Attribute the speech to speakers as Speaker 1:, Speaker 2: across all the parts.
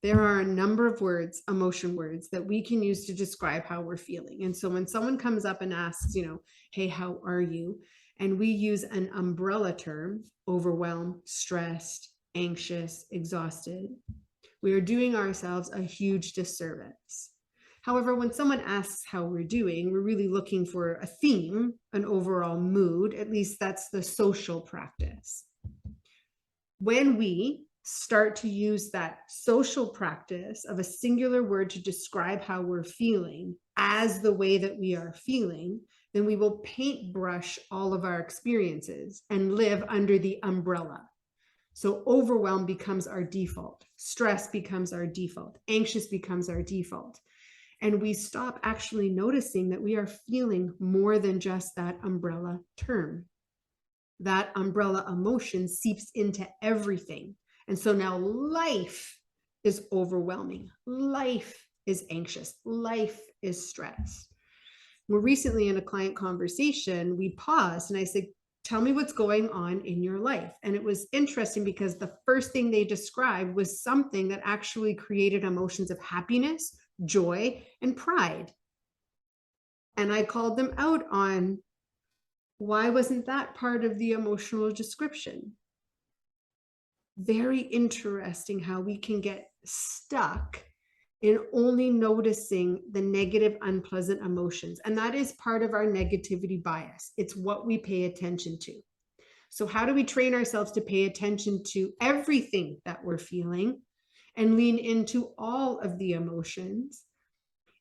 Speaker 1: There are a number of words, emotion words, that we can use to describe how we're feeling. And so when someone comes up and asks, hey, how are you? And we use an umbrella term, overwhelmed, stressed, anxious, exhausted, we are doing ourselves a huge disservice. However, when someone asks how we're doing, we're really looking for a theme, an overall mood. At least that's the social practice. When we start to use that social practice of a singular word to describe how we're feeling as the way that we are feeling, then we will paintbrush all of our experiences and live under the umbrella. So overwhelm becomes our default. Stress becomes our default. Anxious becomes our default. And we stop actually noticing that we are feeling more than just that umbrella term. That umbrella emotion seeps into everything. And so now life is overwhelming. Life is anxious. Life is stressed. Well, recently in a client conversation, we paused and I said, tell me what's going on in your life. And it was interesting because the first thing they described was something that actually created emotions of happiness, joy, and pride. And I called them out on why wasn't that part of the emotional description? Very interesting how we can get stuck in only noticing the negative, unpleasant emotions. And that is part of our negativity bias. It's what we pay attention to. So how do we train ourselves to pay attention to everything that we're feeling and lean into all of the emotions?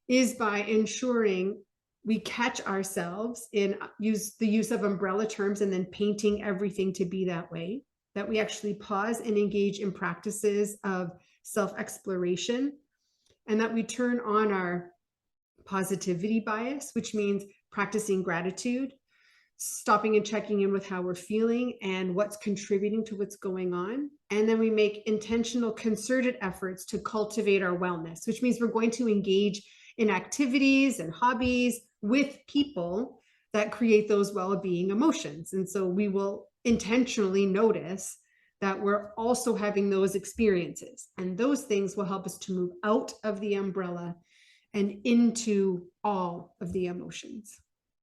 Speaker 1: Is by ensuring we catch ourselves in the use of umbrella terms and then painting everything to be that way, that we actually pause and engage in practices of self-exploration, and that we turn on our positivity bias, which means practicing gratitude, stopping and checking in with how we're feeling and what's contributing to what's going on. And then we make intentional, concerted efforts to cultivate our wellness, which means we're going to engage in activities and hobbies with people that create those well-being emotions. And so we will intentionally notice that we're also having those experiences. And those things will help us to move out of the umbrella and into all of the emotions.